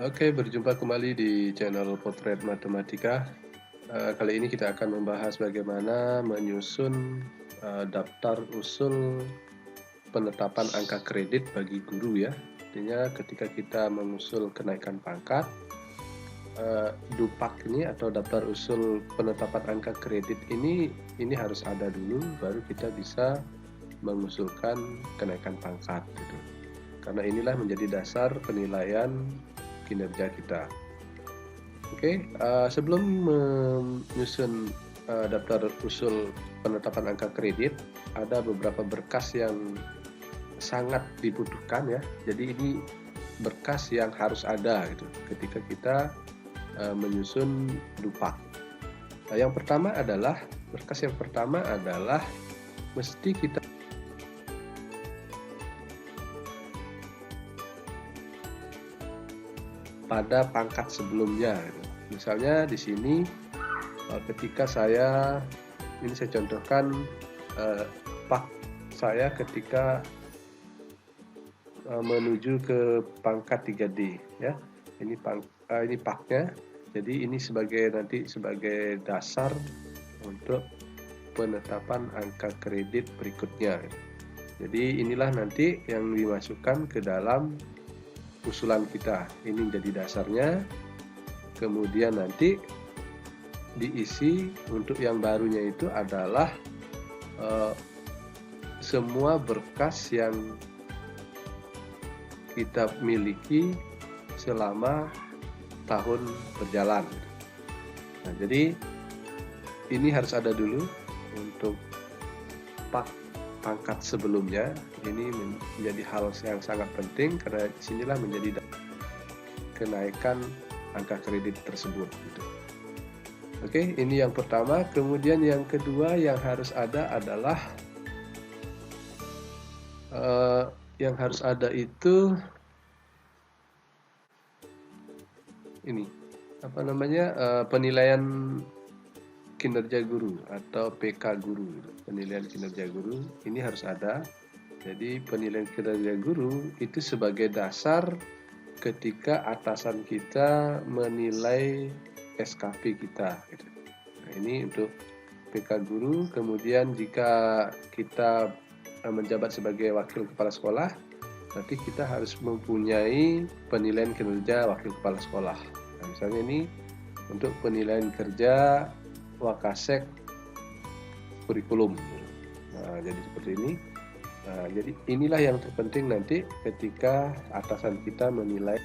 Oke, berjumpa kembali di channel Potret Matematika. Kali ini kita akan membahas bagaimana menyusun daftar usul penetapan angka kredit bagi guru ya. Artinya ketika kita mengusul kenaikan pangkat, DUPAK ini atau daftar usul penetapan angka kredit ini harus ada dulu, baru kita bisa mengusulkan kenaikan pangkat gitu. Karena inilah menjadi dasar penilaian kinerja kita. Oke, sebelum menyusun daftar usul penetapan angka kredit, ada beberapa berkas yang sangat dibutuhkan ya. Jadi ini berkas yang harus ada gitu ketika kita menyusun DUPAK. Nah, berkas yang pertama adalah mesti kita pada pangkat sebelumnya. Misalnya di sini ketika saya contohkan pak saya ketika menuju ke pangkat 3D ya. Ini paknya. Jadi ini sebagai dasar untuk penetapan angka kredit berikutnya. Jadi inilah nanti yang dimasukkan ke dalam usulan kita. Ini menjadi dasarnya, kemudian nanti diisi untuk yang barunya itu adalah semua berkas yang kita miliki selama tahun berjalan. Nah, jadi ini harus ada dulu untuk pangkat sebelumnya. Ini menjadi hal yang sangat penting karena disinilah menjadi kenaikan angka kredit tersebut gitu. Oke, ini yang pertama. Kemudian yang kedua yang harus ada adalah itu ini penilaian kinerja guru atau PK guru. Penilaian kinerja guru ini harus ada. Jadi penilaian kinerja guru itu sebagai dasar ketika atasan kita menilai SKP kita. Nah, ini untuk PK guru. Kemudian jika kita menjabat sebagai wakil kepala sekolah, nanti kita harus mempunyai penilaian kinerja wakil kepala sekolah. Nah, misalnya ini untuk penilaian kerja Wakasek kurikulum. Nah, jadi seperti ini. Nah, jadi inilah yang terpenting nanti ketika atasan kita menilai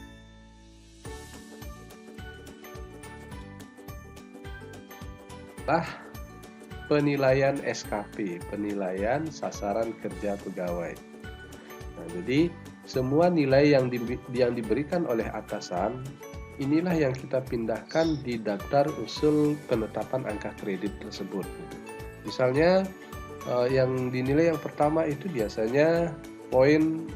penilaian SKP, penilaian sasaran kerja pegawai. Nah, jadi semua nilai yang diberikan oleh atasan inilah yang kita pindahkan di daftar usul penetapan angka kredit tersebut. Misalnya yang dinilai yang pertama itu biasanya poin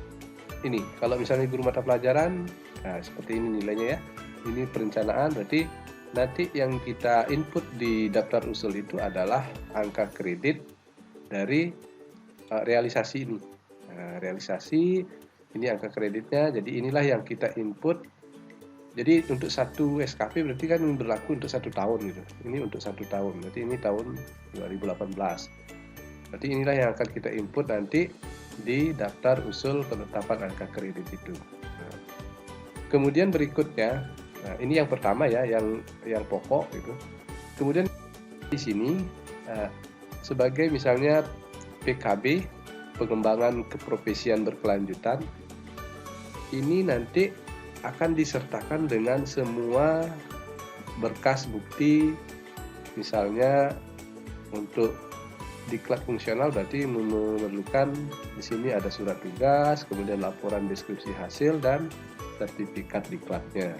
ini. Kalau misalnya guru mata pelajaran, nah seperti ini nilainya ya. Ini perencanaan, berarti nanti yang kita input di daftar usul itu adalah angka kredit dari realisasi ini. Nah, realisasi ini angka kreditnya, jadi inilah yang kita input. Jadi untuk satu SKP berarti kan berlaku untuk 1 tahun gitu. Ini untuk 1 tahun, berarti ini tahun 2018. Berarti inilah yang akan kita input nanti di daftar usul penetapan angka kredit itu. Nah, kemudian berikutnya, nah ini yang pertama ya, yang pokok gitu. Kemudian di sini sebagai misalnya PKB, pengembangan keprofesian berkelanjutan, ini nanti akan disertakan dengan semua berkas bukti, misalnya untuk diklat fungsional berarti memerlukan di sini ada surat tugas, kemudian laporan deskripsi hasil dan sertifikat diklatnya.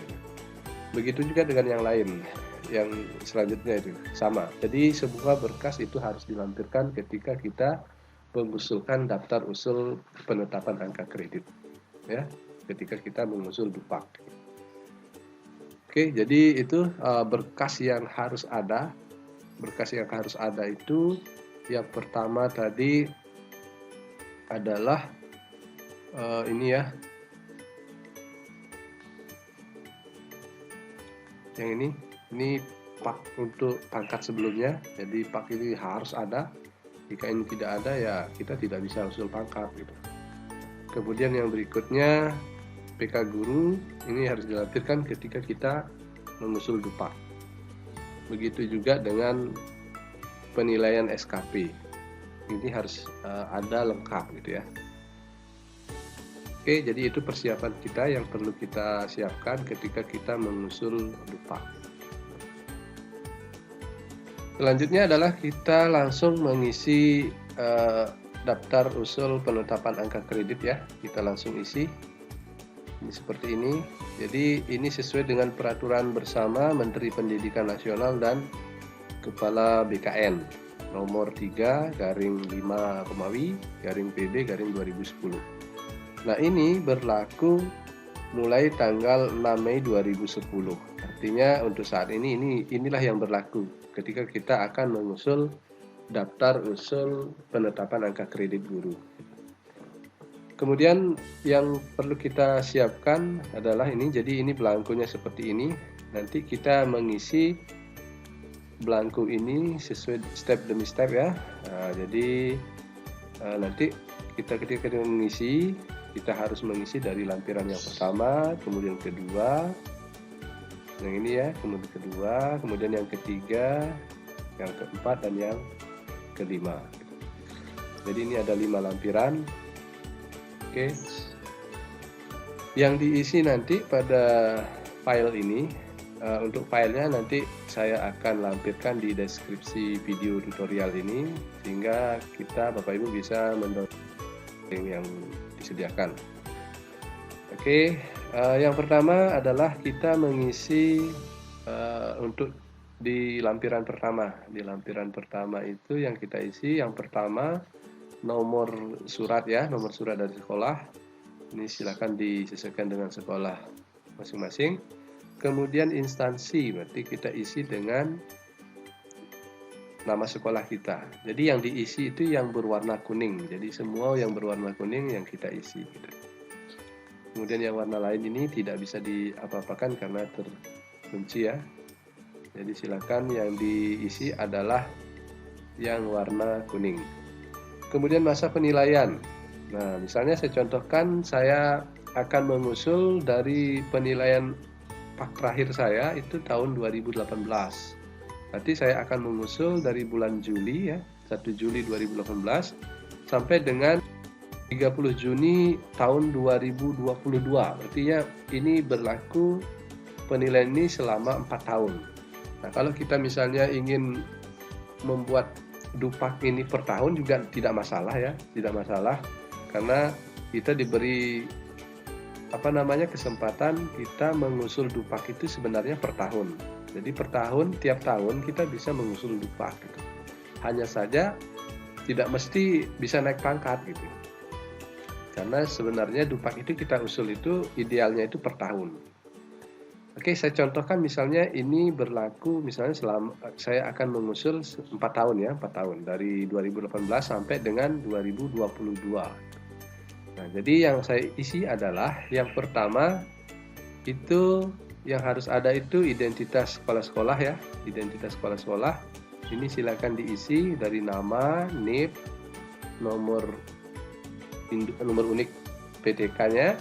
Begitu juga dengan yang lain, yang selanjutnya itu sama. Jadi sebuah berkas itu harus dilampirkan ketika kita mengusulkan daftar usul penetapan angka kredit, ya, ketika kita mengusul DUPAK. Oke, jadi itu berkas yang harus ada. Berkas yang harus ada itu yang pertama tadi adalah ini ya, yang ini pak untuk pangkat sebelumnya. Jadi pak ini harus ada. Jika ini tidak ada ya kita tidak bisa usul pangkat gitu. Kemudian yang berikutnya PK guru ini harus dilampirkan ketika kita mengusul DUPAK. Begitu juga dengan penilaian SKP. Ini harus ada lengkap gitu ya. Oke, jadi itu persiapan kita yang perlu kita siapkan ketika kita mengusul DUPAK. Selanjutnya adalah kita langsung mengisi daftar usul penetapan angka kredit ya. Kita langsung isi. Ini seperti ini. Jadi ini sesuai dengan peraturan bersama Menteri Pendidikan Nasional dan Kepala BKN nomor 3/5-PB/2010. Nah, ini berlaku mulai tanggal 6 Mei 2010. Artinya untuk saat ini inilah yang berlaku ketika kita akan mengusul daftar usul penetapan angka kredit guru. Kemudian yang perlu kita siapkan adalah ini. Jadi ini belangkunya seperti ini. Nanti kita mengisi belangku ini sesuai step demi step ya. Nah, jadi nanti ketika mengisi, kita harus mengisi dari lampiran yang pertama, kemudian kedua, yang ini ya, kemudian kedua, kemudian yang ketiga, yang keempat, dan yang kelima. Jadi ini ada 5 lampiran. Oke, yang diisi nanti pada file ini, untuk filenya nanti saya akan lampirkan di deskripsi video tutorial ini, sehingga kita Bapak Ibu bisa mendownload yang disediakan. Oke, yang pertama adalah kita mengisi untuk di lampiran pertama. Di lampiran pertama itu yang kita isi, yang pertama nomor surat ya, nomor surat dari sekolah. Ini silakan disesuaikan dengan sekolah masing-masing. Kemudian instansi, berarti kita isi dengan nama sekolah kita. Jadi yang diisi itu yang berwarna kuning. Jadi semua yang berwarna kuning yang kita isi gitu. Kemudian yang warna lain ini tidak bisa diapa-apakan karena terkunci ya. Jadi silakan yang diisi adalah yang warna kuning. Kemudian masa penilaian. Nah, misalnya saya contohkan, saya akan mengusul dari penilaian pak terakhir saya itu tahun 2018. Berarti saya akan mengusul dari bulan Juli ya, 1 Juli 2018 sampai dengan 30 Juni tahun 2022. Artinya ini berlaku penilaian ini selama 4 tahun. Nah, kalau kita misalnya ingin membuat DUPAK ini per tahun juga tidak masalah ya, tidak masalah, karena kita diberi kesempatan kita mengusul DUPAK itu sebenarnya per tahun. Jadi per tahun, tiap tahun kita bisa mengusul DUPAK gitu. Hanya saja tidak mesti bisa naik pangkat gitu. Karena sebenarnya DUPAK itu kita usul itu idealnya itu per tahun. Oke, saya contohkan misalnya ini berlaku misalnya selama saya akan mengusul 4 tahun ya, 4 tahun dari 2018 sampai dengan 2022. Nah, jadi yang saya isi adalah yang pertama itu yang harus ada itu identitas sekolah-sekolah ya, identitas sekolah-sekolah. Ini silakan diisi dari nama, NIP, nomor unik PTK-nya,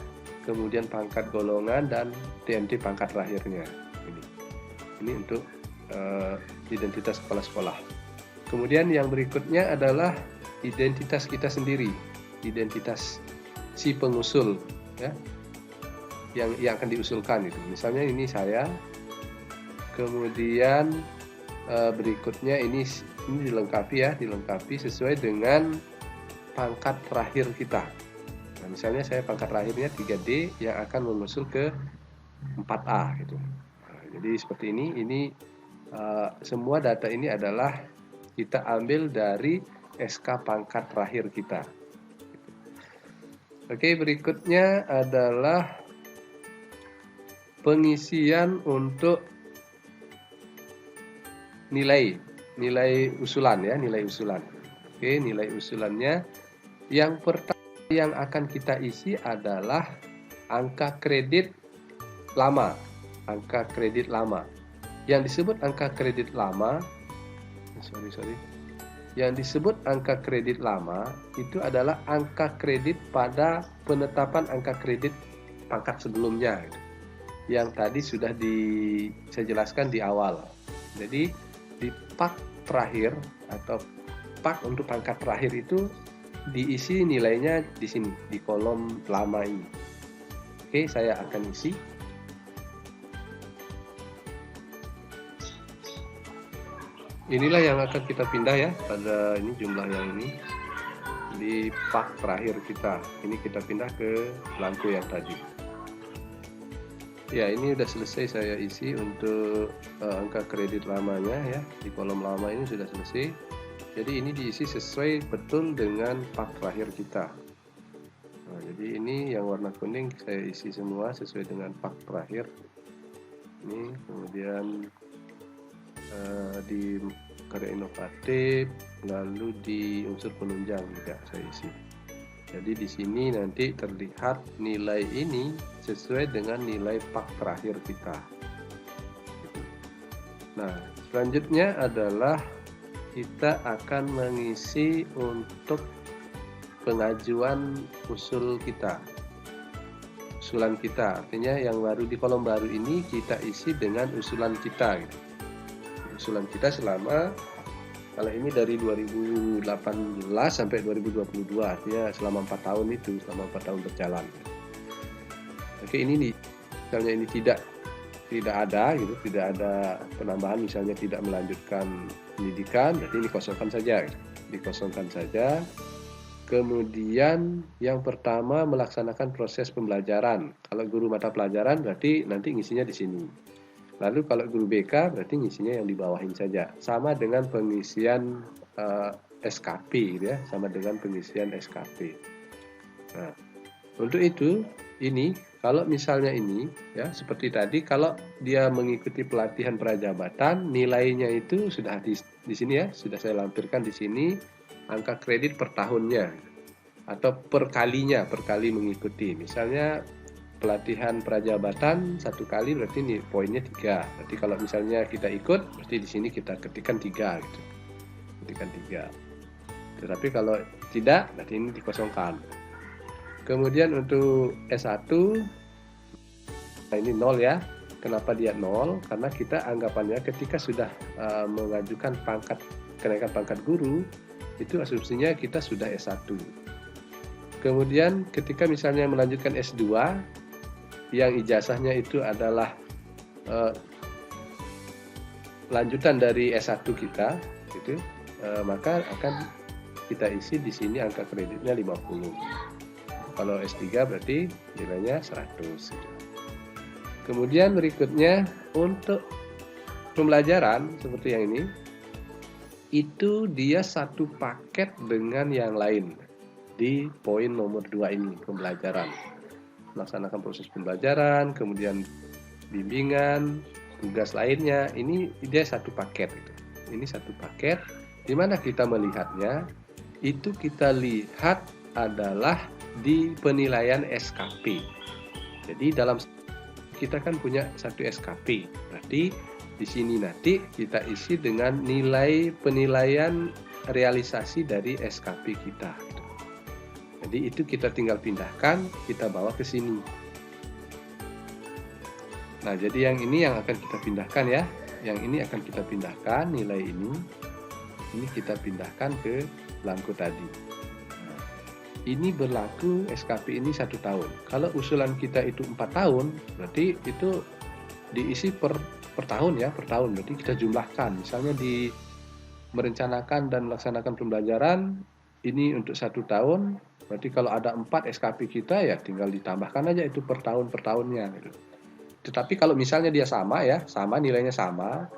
kemudian pangkat golongan dan TMT pangkat terakhirnya. Ini untuk identitas kepala-sekolah. Kemudian yang berikutnya adalah identitas kita sendiri, identitas si pengusul ya, yang akan diusulkan itu. Misalnya ini saya, kemudian berikutnya ini dilengkapi ya, dilengkapi sesuai dengan pangkat terakhir kita. Nah, misalnya saya pangkat terakhirnya 3D yang akan menyusul ke 4A gitu. Nah, jadi seperti ini semua data ini adalah kita ambil dari SK pangkat terakhir kita. Oke, berikutnya adalah pengisian untuk nilai usulan ya, nilai usulan. Oke, nilai usulannya yang pertama yang akan kita isi adalah angka kredit lama. Angka kredit lama. Yang disebut angka kredit lama, Yang disebut angka kredit lama itu adalah angka kredit pada penetapan angka kredit pangkat sebelumnya. Yang tadi sudah saya jelaskan di awal. Jadi di pak terakhir atau pak untuk pangkat terakhir itu diisi nilainya di sini, di kolom lama ini. Oke, saya akan isi. Inilah yang akan kita pindah ya, pada ini jumlah yang ini. Di pak terakhir kita, ini kita pindah ke belangko yang tadi. Ya, ini sudah selesai saya isi untuk angka kredit lamanya ya, di kolom lama ini sudah selesai. Jadi ini diisi sesuai betul dengan pak terakhir kita. Nah, jadi ini yang warna kuning saya isi semua sesuai dengan pak terakhir. Ini kemudian di karya inovatif, lalu di unsur penunjang juga saya isi. Jadi di sini nanti terlihat nilai ini sesuai dengan nilai pak terakhir kita. Nah, selanjutnya adalah kita akan mengisi untuk pengajuan usul kita. Usulan kita, artinya yang baru di kolom baru ini kita isi dengan usulan kita. Usulan kita selama, kalau ini dari 2018 sampai 2022, artinya selama 4 tahun itu, selama 4 tahun berjalan. Oke, ini misalnya ini tidak ada gitu, tidak ada penambahan, misalnya tidak melanjutkan pendidikan, berarti ini kosongkan saja, dikosongkan saja. Kemudian yang pertama melaksanakan proses pembelajaran. Kalau guru mata pelajaran berarti nanti ngisinya di sini. Lalu kalau guru BK berarti ngisinya yang di bawahin saja. Sama dengan pengisian SKP gitu ya, sama dengan pengisian SKP. Nah, untuk itu ini kalau misalnya ini ya seperti tadi, kalau dia mengikuti pelatihan prajabatan, nilainya itu sudah di sini ya, sudah saya lampirkan di sini angka kredit per tahunnya atau per kalinya, per kali mengikuti. Misalnya pelatihan prajabatan 1 kali berarti nih poinnya 3. Berarti kalau misalnya kita ikut, berarti di sini kita ketikkan 3 gitu. Ketikkan 3. Tetapi kalau tidak, berarti ini dikosongkan. Kemudian untuk S1, nah ini 0 ya. Kenapa dia 0? Karena kita anggapannya ketika sudah mengajukan kenaikan pangkat guru, itu asumsinya kita sudah S1. Kemudian ketika misalnya melanjutkan S2, yang ijazahnya itu adalah lanjutan dari S1 kita, gitu, maka akan kita isi di sini angka kreditnya 50. Kalau S3 berarti nilainya 100. Kemudian berikutnya untuk pembelajaran seperti yang ini, itu dia satu paket dengan yang lain di poin nomor 2 ini, pembelajaran. Melaksanakan proses pembelajaran, kemudian bimbingan, tugas lainnya, ini dia satu paket itu. Ini satu paket, di mana kita melihatnya, itu kita lihat adalah di penilaian SKP. Jadi dalam kita kan punya satu SKP, berarti di sini nanti kita isi dengan nilai penilaian realisasi dari SKP kita. Jadi itu kita tinggal pindahkan, kita bawa ke sini. Nah, jadi yang ini yang akan kita pindahkan ya. Yang ini akan kita pindahkan, nilai ini kita pindahkan ke belangko tadi. Nah, ini berlaku SKP ini 1 tahun. Kalau usulan kita itu 4 tahun, berarti itu diisi per per tahun ya, per tahun. Berarti kita jumlahkan. Misalnya di merencanakan dan melaksanakan pembelajaran ini untuk 1 tahun, berarti kalau ada 4 SKP kita ya tinggal ditambahkan aja itu per tahunnya gitu. Tetapi kalau misalnya dia sama ya, sama nilainya sama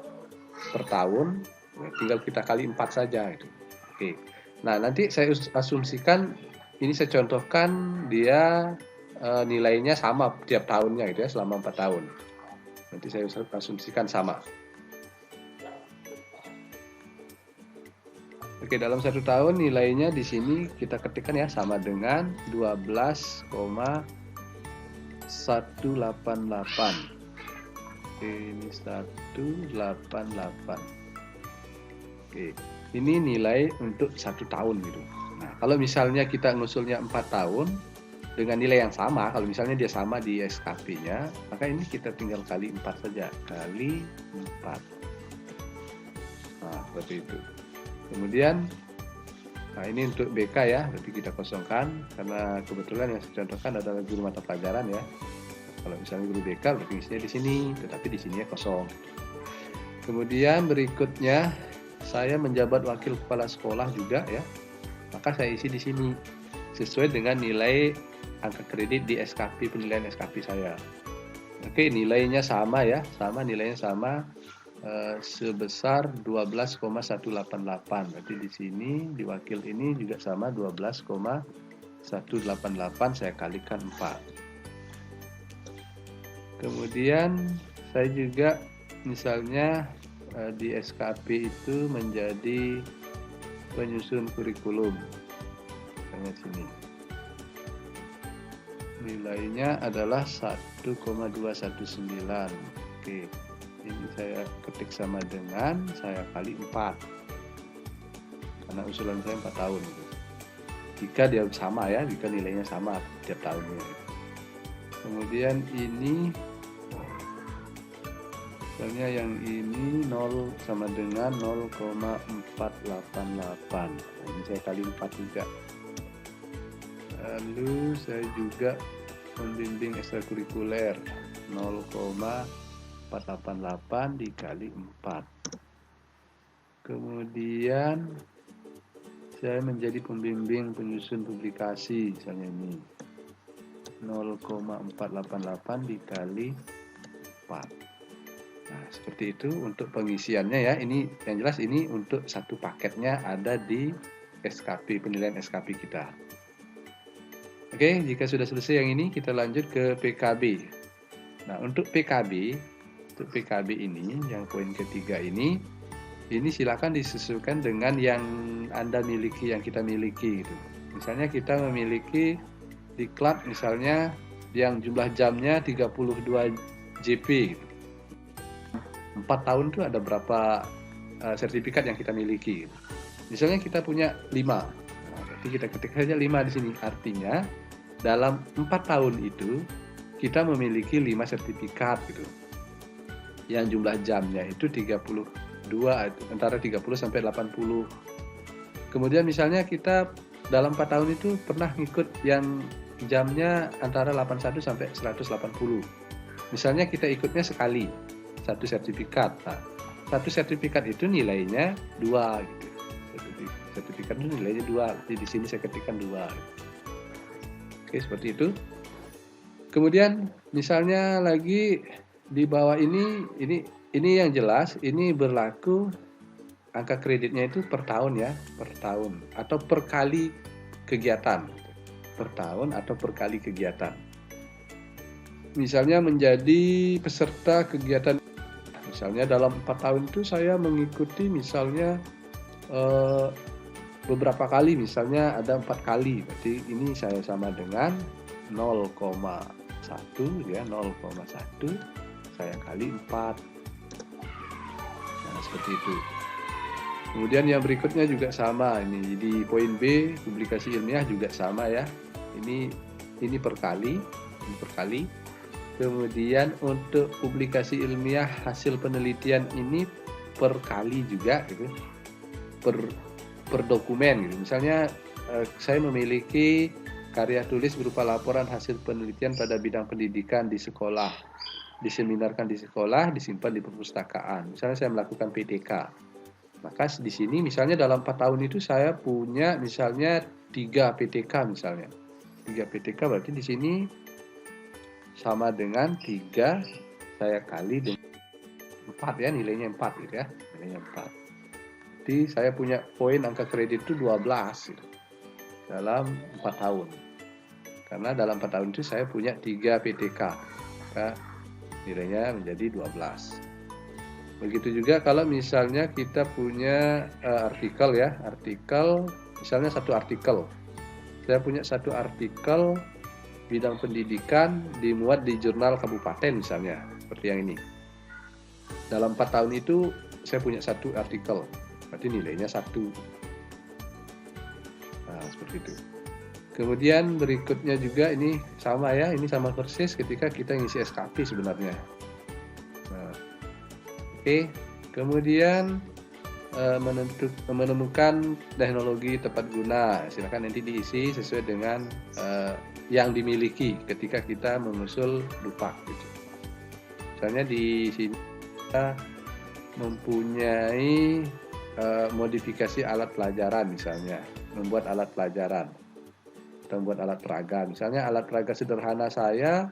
per tahun, ya tinggal kita kali 4 saja gitu. Oke. Nah, nanti saya asumsikan ini saya contohkan dia nilainya sama tiap tahunnya gitu ya selama 4 tahun. Nanti saya asumsikan sama. Oke, dalam 1 tahun nilainya di sini kita ketikkan ya sama dengan 12,188. Oke, ini 188. Oke, ini nilai untuk 1 tahun gitu. Nah, kalau misalnya kita ngusulnya 4 tahun dengan nilai yang sama, kalau misalnya dia sama di SKP-nya, maka ini kita tinggal kali 4 saja, kali 4. Nah, seperti itu. Kemudian, nah ini untuk BK ya, berarti kita kosongkan, karena kebetulan yang saya contohkan adalah guru mata pelajaran ya. Kalau misalnya guru BK, berarti isinya di sini, tetapi di sininya kosong. Kemudian berikutnya, saya menjabat wakil kepala sekolah juga ya, maka saya isi di sini, sesuai dengan nilai angka kredit di SKP, penilaian SKP saya. Oke, nilainya sama ya, nilainya sama. Sebesar 12,188. Berarti di sini di wakil ini juga sama 12,188 saya kalikan 4. Kemudian saya juga misalnya di SKP itu menjadi penyusun kurikulum. Misalnya sini. Nilainya adalah 1,219. Oke. Ini saya ketik sama dengan saya kali 4 karena usulan saya 4 tahun gitu. Jika dia sama ya, jika nilainya sama tiap tahunnya. Kemudian ini misalnya yang ini 0 sama dengan 0,488. Nah, ini saya kali 4 juga. Lalu saya juga membimbing ekstrakurikuler 0,488 dikali 4. Kemudian saya menjadi pembimbing penyusun publikasi, misalnya ini 0,488 dikali 4. Nah, seperti itu untuk pengisiannya ya. Ini yang jelas ini untuk satu paketnya ada di SKP, penilaian SKP kita. Oke, jika sudah selesai yang ini kita lanjut ke PKB. Nah, untuk PKB ini, yang poin ketiga ini silakan disesuaikan dengan yang Anda miliki, yang kita miliki gitu. Misalnya kita memiliki diklat misalnya yang jumlah jamnya 32 JP gitu. 4 tahun itu ada berapa sertifikat yang kita miliki gitu. Misalnya kita punya 5. Nah, berarti kita ketik saja 5 di sini. Artinya dalam 4 tahun itu kita memiliki 5 sertifikat gitu. Yang jumlah jamnya itu 32, antara 30 sampai 80. Kemudian misalnya kita dalam 4 tahun itu pernah ngikut yang jamnya antara 81 sampai 180. Misalnya kita ikutnya sekali, 1 sertifikat. Nah, 1 sertifikat itu nilainya 2 gitu. Sertifikat itu nilainya 2. Jadi di sini saya ketikkan 2. Oke, seperti itu. Kemudian misalnya lagi di bawah ini yang jelas ini berlaku angka kreditnya itu per tahun ya, per tahun atau per kali kegiatan. Per tahun atau per kali kegiatan. Misalnya menjadi peserta kegiatan, misalnya dalam 4 tahun itu saya mengikuti misalnya beberapa kali, misalnya ada 4 kali, berarti ini saya sama dengan 0,1 ya, 0,1 saya kali 4. Nah, seperti itu. Kemudian yang berikutnya juga sama, ini di poin B, publikasi ilmiah juga sama ya. Ini per kali, ini per kali. Kemudian untuk publikasi ilmiah hasil penelitian ini per kali juga gitu. Per dokumen gitu. Misalnya saya memiliki karya tulis berupa laporan hasil penelitian pada bidang pendidikan di sekolah. diseminarkan di sekolah, disimpan di perpustakaan. Misalnya saya melakukan PTK. Maka di sini misalnya dalam 4 tahun itu saya punya misalnya 3 PTK misalnya. 3 PTK berarti di sini sama dengan 3 saya kali dengan 4 ya, nilainya 4 gitu ya. Nilainya 4. Jadi saya punya poin angka kredit itu 12 gitu, dalam 4 tahun. Karena dalam 4 tahun itu saya punya 3 PTK. Maka nilainya menjadi 12. Begitu juga kalau misalnya kita punya artikel ya, artikel misalnya satu artikel. Saya punya satu artikel bidang pendidikan dimuat di jurnal kabupaten misalnya, seperti yang ini. Dalam 4 tahun itu saya punya satu artikel, berarti nilainya 1. Nah, seperti itu. Kemudian berikutnya juga ini sama ya, ini sama persis ketika kita ngisi SKP sebenarnya. Nah, oke. Kemudian menemukan teknologi tepat guna, silakan nanti diisi sesuai dengan yang dimiliki ketika kita mengusul dupak gitu. Misalnya di sini kita mempunyai modifikasi alat pelajaran, misalnya membuat alat pelajaran atau membuat alat peraga. Misalnya alat peraga sederhana saya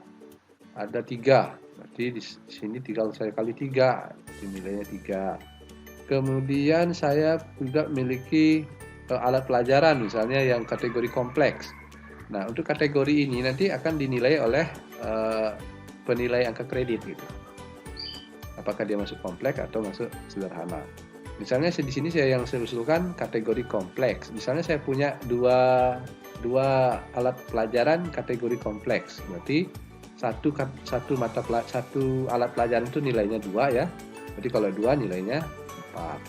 ada 3, berarti di sini tinggal saya kali 3, nilainya 3. Kemudian saya juga memiliki alat pelajaran misalnya yang kategori kompleks. Nah, untuk kategori ini nanti akan dinilai oleh penilai angka kredit gitu. Apakah dia masuk kompleks atau masuk sederhana. Misalnya di sini saya usulkan kategori kompleks. Misalnya saya punya dua alat pelajaran kategori kompleks. Berarti satu alat pelajaran itu nilainya 2 ya. Berarti kalau 2 nilainya 4.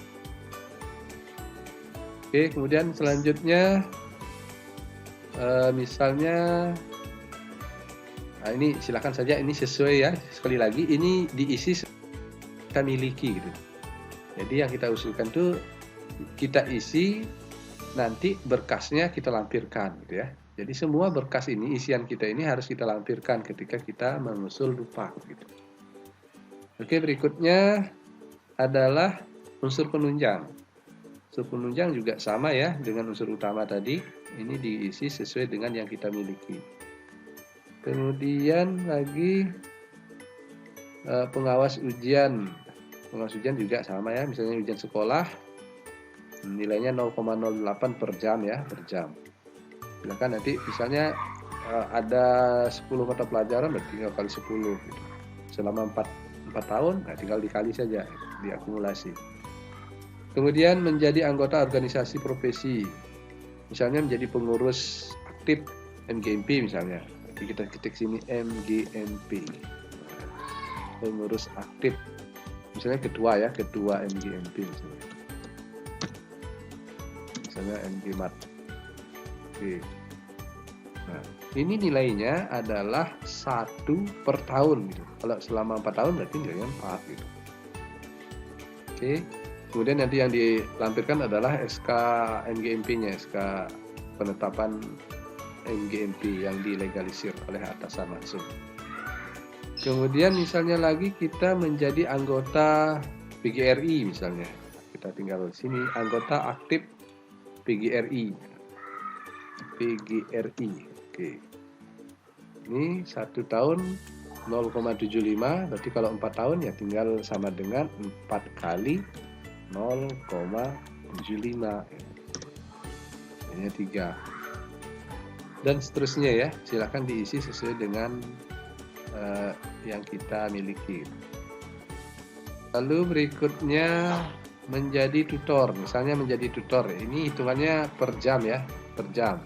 Oke, kemudian selanjutnya misalnya ini silakan saja, ini sesuai ya, sekali lagi ini diisi kita miliki gitu. Jadi yang kita usulkan tuh kita isi, nanti berkasnya kita lampirkan gitu ya. Jadi semua berkas ini, isian kita ini harus kita lampirkan ketika kita mengusul dupak gitu. Oke, berikutnya adalah unsur penunjang. Unsur penunjang juga sama ya dengan unsur utama tadi. Ini diisi sesuai dengan yang kita miliki. Kemudian lagi pengawas ujian. Pengawas ujian juga sama ya. Misalnya ujian sekolah, nilainya 0,08 per jam ya, per jam. Silakan nanti misalnya ada 10 mata pelajaran, berarti tinggal kali 10 gitu. Selama 4 tahun, nah tinggal dikali saja, diakumulasi. Kemudian menjadi anggota organisasi profesi, misalnya menjadi pengurus aktif MGMP misalnya. Jadi kita ketik sini MGMP, pengurus aktif, misalnya ketua ya, ketua MGMP misalnya MGMAT. Oke. Nah, ini nilainya adalah 1 per tahun gitu. Kalau selama 4 tahun berarti nilainya 4 gitu. Oke. Kemudian nanti yang dilampirkan adalah SK MGMP-nya, SK penetapan MGMP yang dilegalisir oleh atasan langsung. Kemudian misalnya lagi kita menjadi anggota PGRI misalnya. Kita tinggal di sini, anggota aktif PGRI. PGRI. Oke. Ini 1 tahun 0,75, berarti kalau 4 tahun ya tinggal sama dengan 4 kali 0,75. Ini 3. Dan seterusnya ya, silakan diisi sesuai dengan yang kita miliki. Lalu berikutnya menjadi tutor, misalnya menjadi tutor, ini hitungannya per jam ya, per jam.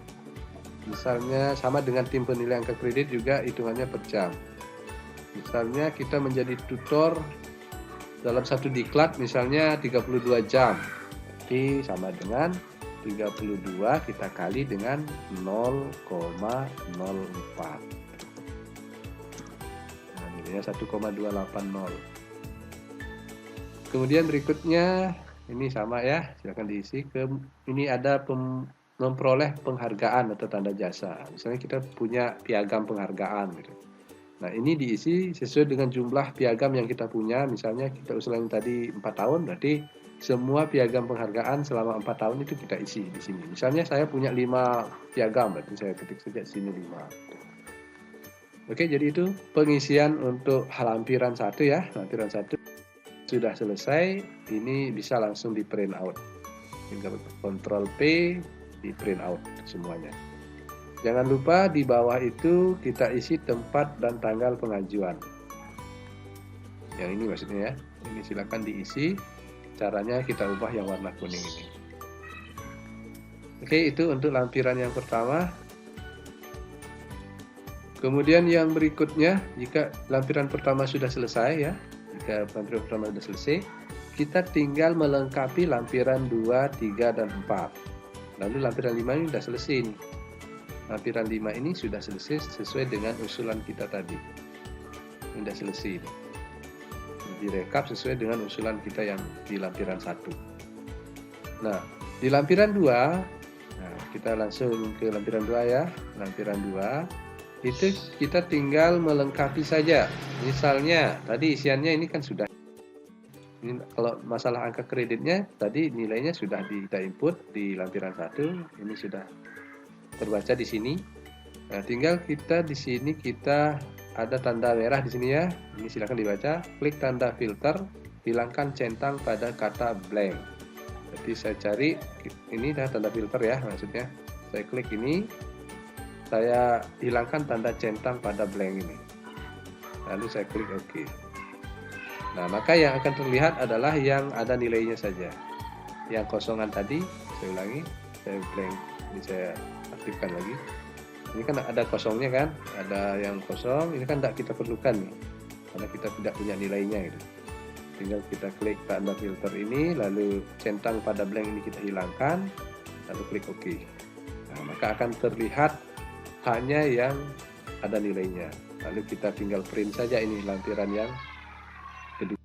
Misalnya sama dengan tim penilai angka kredit juga hitungannya per jam. Misalnya kita menjadi tutor dalam satu diklat misalnya 32 jam, jadi sama dengan 32 kita kali dengan 0,04. Nah, nilainya 1,280. Kemudian berikutnya ini sama ya, silakan diisi. Ini ada memperoleh penghargaan atau tanda jasa. Misalnya kita punya piagam penghargaan gitu. Nah, ini diisi sesuai dengan jumlah piagam yang kita punya. Misalnya kita usulan tadi 4 tahun, berarti semua piagam penghargaan selama 4 tahun itu kita isi di sini. Misalnya saya punya 5 piagam, berarti saya ketik saja sini 5. Oke, jadi itu pengisian untuk lampiran 1 ya. Lampiran 1 sudah selesai, ini bisa langsung di print out. Tinggal Ctrl P, di print out semuanya. Jangan lupa di bawah itu kita isi tempat dan tanggal pengajuan. Yang ini maksudnya ya. Ini silakan diisi. Caranya kita ubah yang warna kuning ini. Oke, itu untuk lampiran yang pertama. Kemudian yang berikutnya, jika lampiran pertama sudah selesai ya, jika lampiran pertama sudah selesai, kita tinggal melengkapi lampiran 2, 3, dan 4. Lalu lampiran 5 ini sudah selesai nih. Lampiran 5 ini sudah selesai sesuai dengan usulan kita tadi. Ini sudah selesai nih. Direkap sesuai dengan usulan kita yang di lampiran 1. Nah, di lampiran 2, nah, kita langsung ke lampiran 2 ya. Lampiran 2 itu kita tinggal melengkapi saja. Misalnya tadi isiannya ini kan sudah. Ini kalau masalah angka kreditnya tadi nilainya sudah kita input di lampiran 1, ini sudah terbaca di sini. Nah, tinggal kita di sini kita ada tanda merah di sini ya. Ini silakan dibaca. Klik tanda filter, hilangkan centang pada kata blank. Jadi saya cari ini dah tanda filter ya maksudnya. Saya klik ini, saya hilangkan tanda centang pada blank ini. Lalu saya klik OK. Nah, maka yang akan terlihat adalah yang ada nilainya saja. Yang kosongan tadi, saya ulangi, saya blank, ini saya aktifkan lagi. Ini kan ada kosongnya kan, ada yang kosong, ini kan tidak kita perlukan nih, karena kita tidak punya nilainya gitu. Tinggal kita klik tanda filter ini, lalu centang pada blank ini kita hilangkan, lalu klik OK. Nah, maka akan terlihat hanya yang ada nilainya. Lalu kita tinggal print saja ini lampiran yang kedua.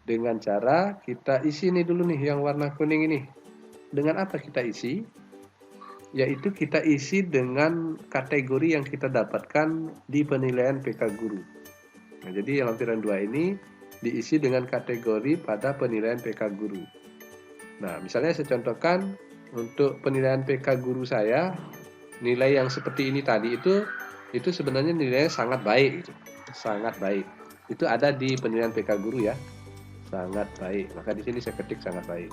Dengan cara kita isi nih dulu nih yang warna kuning ini. Dengan apa kita isi? Yaitu kita isi dengan kategori yang kita dapatkan di penilaian PK Guru. Nah, jadi lampiran 2 ini diisi dengan kategori pada penilaian PK Guru. Nah, misalnya saya contohkan untuk penilaian PK Guru saya, nilai yang seperti ini tadi itu sebenarnya nilainya sangat baik, gitu. Sangat baik. Itu ada di penilaian PK Guru ya, sangat baik. Maka di sini saya ketik sangat baik.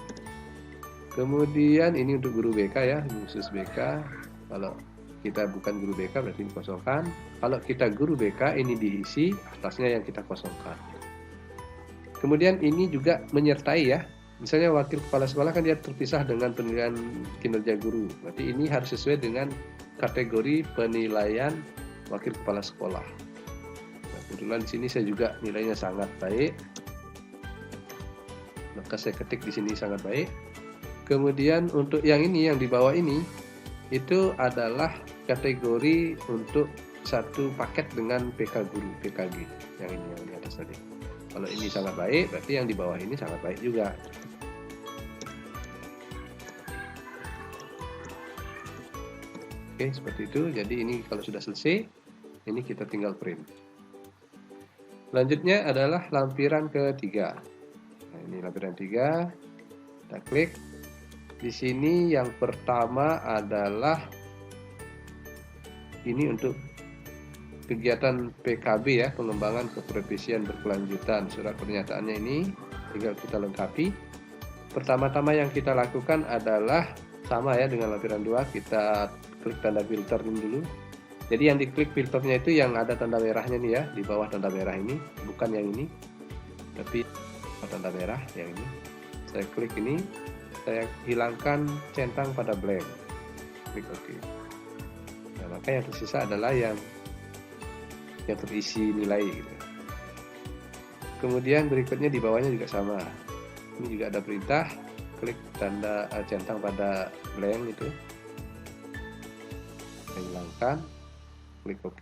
Kemudian ini untuk guru BK ya, khusus BK. Kalau kita bukan guru BK berarti dikosongkan. Kalau kita guru BK ini diisi, atasnya yang kita kosongkan. Kemudian ini juga menyertai ya. Misalnya wakil kepala sekolah kan dia terpisah dengan penilaian kinerja guru. Berarti ini harus sesuai dengan kategori penilaian wakil kepala sekolah. Nah, kebetulan di sini saya juga nilainya sangat baik. Maka saya ketik di sini sangat baik. Kemudian untuk yang ini, yang di bawah ini, itu adalah kategori untuk satu paket dengan PK Guru, PKG. Yang ini, yang di atas tadi. Kalau ini sangat baik, berarti yang di bawah ini sangat baik juga. Oke, seperti itu. Jadi ini kalau sudah selesai, ini kita tinggal print. Selanjutnya adalah lampiran ketiga. Nah, ini lampiran 3. Kita klik. Di sini yang pertama adalah ini untuk kegiatan PKB ya, pengembangan keprofesian berkelanjutan. Surat pernyataannya ini tinggal kita lengkapi. Pertama-tama yang kita lakukan adalah sama ya dengan lampiran 2, kita klik tanda filter ini dulu. Jadi yang diklik filternya itu yang ada tanda merahnya nih ya, di bawah tanda merah ini, bukan yang ini, tapi tanda merah yang ini. Saya klik ini. Saya hilangkan centang pada blank, klik OK. Nah, maka yang tersisa adalah yang terisi nilai gitu. Kemudian berikutnya di bawahnya juga sama. Ini juga ada perintah, klik tanda centang pada blank itu, saya hilangkan, klik OK.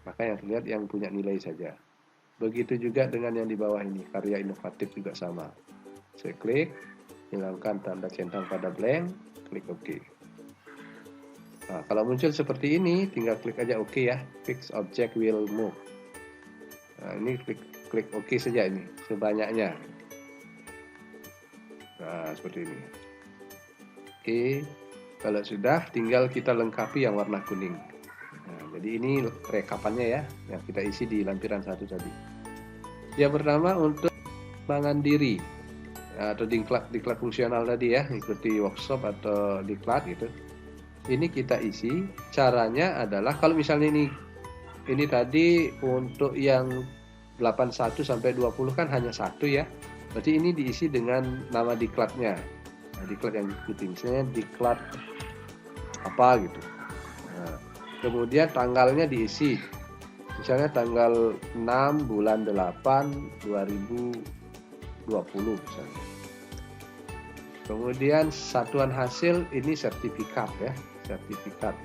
Maka yang terlihat yang punya nilai saja. Begitu juga dengan yang di bawah ini, karya inovatif juga sama. Saya klik, hilangkan tanda centang pada blank, klik OK. Nah, kalau muncul seperti ini, tinggal klik aja OK ya, fix object will move. Nah, ini klik OK saja ini, sebanyaknya. Nah, seperti ini. Oke, kalau sudah, tinggal kita lengkapi yang warna kuning. Nah, jadi ini rekapannya ya, yang kita isi di lampiran 1 tadi. Yang pertama untuk pengembangan diri, atau diklat fungsional tadi ya, ikuti workshop atau diklat gitu. Ini kita isi, caranya adalah kalau misalnya ini tadi untuk yang 81 sampai 20 kan hanya 1 ya. Berarti ini diisi dengan nama diklatnya. Nah, diklat yang diikuti, misalnya diklat apa gitu. Nah, kemudian tanggalnya diisi. Misalnya tanggal 6 bulan 8 2020 misalnya. Kemudian satuan hasil ini sertifikat ya. Sertifikat.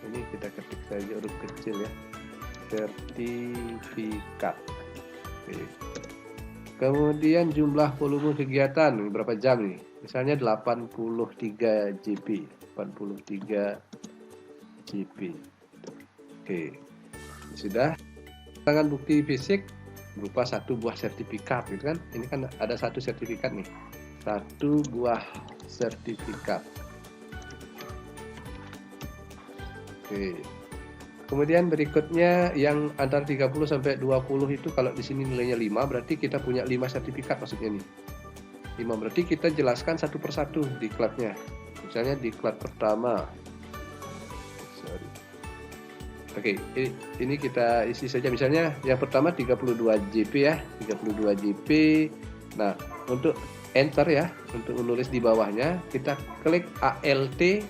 Ini kita ketik saja huruf kecil ya, sertifikat. Oke. Kemudian jumlah volume kegiatan berapa jam nih, misalnya 83 JP. Oke, sudah. Tangan bukti fisik berupa 1 buah sertifikat gitu kan, ini kan ada 1 sertifikat nih, 1 buah sertifikat. Oke. Kemudian berikutnya yang antara 30 sampai 20 itu kalau di sini nilainya 5, berarti kita punya 5 sertifikat maksudnya nih. 5 berarti kita jelaskan satu persatu diklatnya. Misalnya diklat pertama. Oke, ini kita isi saja, misalnya yang pertama 32 JP ya, 32 JP. Nah, untuk enter ya, untuk menulis di bawahnya kita klik ALT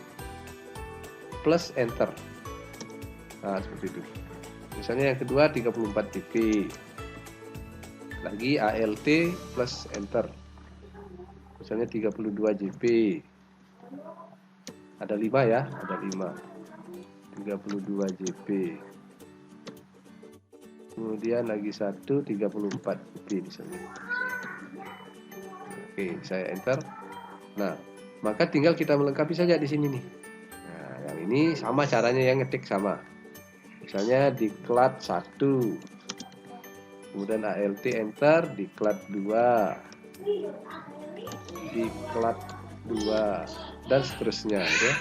plus enter. Nah, seperti itu. Misalnya yang kedua 34 JP. Lagi ALT plus enter. Misalnya 32 JP. Ada 5 ya, ada 5. 32 JP. Kemudian lagi 1 34 JP misalnya. Oke, saya enter. Nah, maka tinggal kita melengkapi saja di sini nih. Nah, yang ini sama caranya, yang ngetik sama. Misalnya diklat 1, kemudian ALT enter, diklat 2, diklat 2, dan seterusnya ya.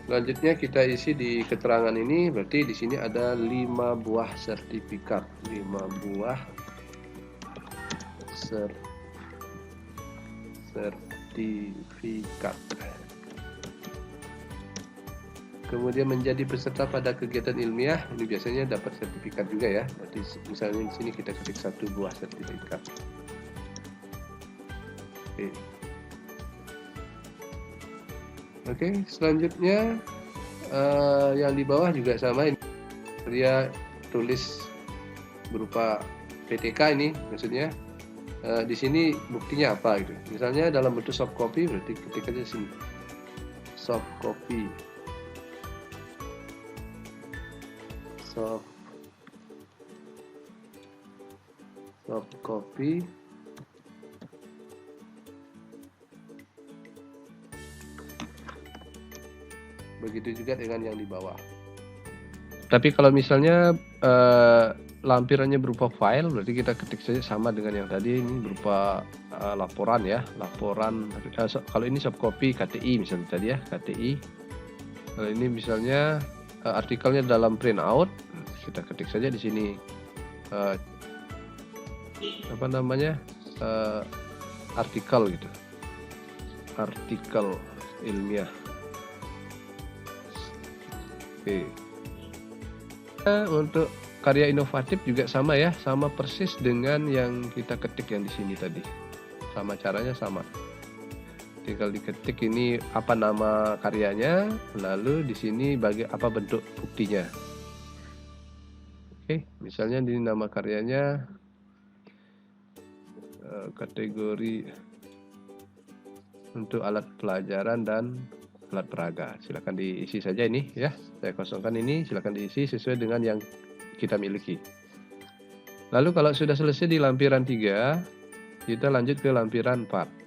Selanjutnya kita isi di keterangan ini, berarti di sini ada 5 buah sertifikat, 5 buah sertifikat. Kemudian menjadi peserta pada kegiatan ilmiah, ini biasanya dapat sertifikat juga ya. Berarti misalnya di sini kita ketik 1 buah sertifikat. Oke, selanjutnya yang di bawah juga sama, ini dia tulis berupa PTK ini, maksudnya di sini buktinya apa gitu. Misalnya dalam bentuk soft copy, berarti ketik aja sini soft copy. Soft copy. Begitu juga dengan yang di bawah. Tapi kalau misalnya lampirannya berupa file, berarti kita ketik saja sama dengan yang tadi, ini berupa laporan ya, laporan. Kalau ini soft copy KTI misalnya tadi ya, KTI. Kalau ini misalnya artikelnya dalam printout, kita ketik saja di sini apa namanya, artikel gitu, artikel ilmiah. Oke. Untuk karya inovatif juga sama ya, sama persis dengan yang kita ketik yang di sini tadi, sama caranya sama. Tinggal diketik ini apa nama karyanya, lalu di sini apa bentuk buktinya. Oke, misalnya di nama karyanya kategori untuk alat pelajaran dan alat peraga. Silakan diisi saja ini ya. Saya kosongkan ini, silakan diisi sesuai dengan yang kita miliki. Lalu kalau sudah selesai di lampiran 3, kita lanjut ke lampiran 4.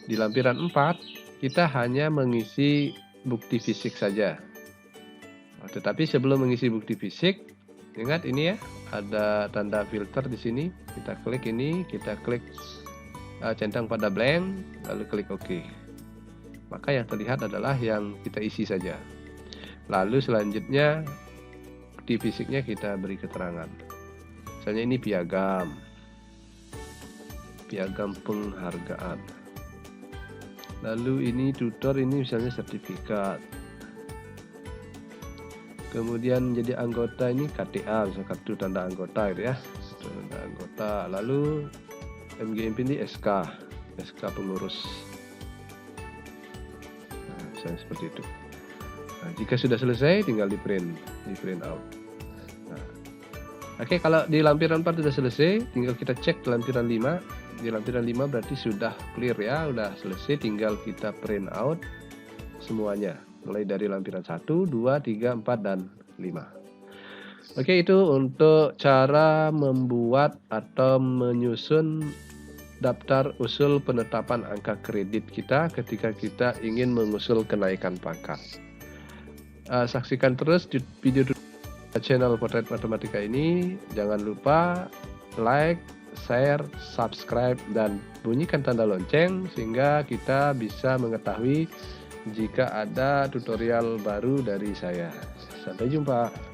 Di lampiran 4, kita hanya mengisi bukti fisik saja. Tetapi sebelum mengisi bukti fisik, ingat ini ya, ada tanda filter di sini. Kita klik ini, kita klik centang pada blank, lalu klik OK. Maka yang terlihat adalah yang kita isi saja. Lalu selanjutnya bukti fisiknya kita beri keterangan. Misalnya ini piagam penghargaan. Lalu ini tutor, ini misalnya sertifikat. Kemudian menjadi anggota ini KTA, misalnya kartu tanda anggota gitu ya. Tanda anggota. Lalu MGMP ini SK pengurus. Nah, misalnya seperti itu. Nah, jika sudah selesai tinggal di print out. Nah, oke, kalau di lampiran 4 sudah selesai, tinggal kita cek di lampiran 5. Di lampiran 5 berarti sudah clear ya, sudah selesai, tinggal kita print out semuanya. Mulai dari lampiran 1, 2, 3, 4, dan 5. Oke, itu untuk cara membuat atau menyusun daftar usul penetapan angka kredit kita ketika kita ingin mengusul kenaikan pangkat. Saksikan terus di video channel Potret Matematika ini. Jangan lupa like, share, subscribe, dan bunyikan tanda lonceng sehingga kita bisa mengetahui jika ada tutorial baru dari saya. Sampai jumpa.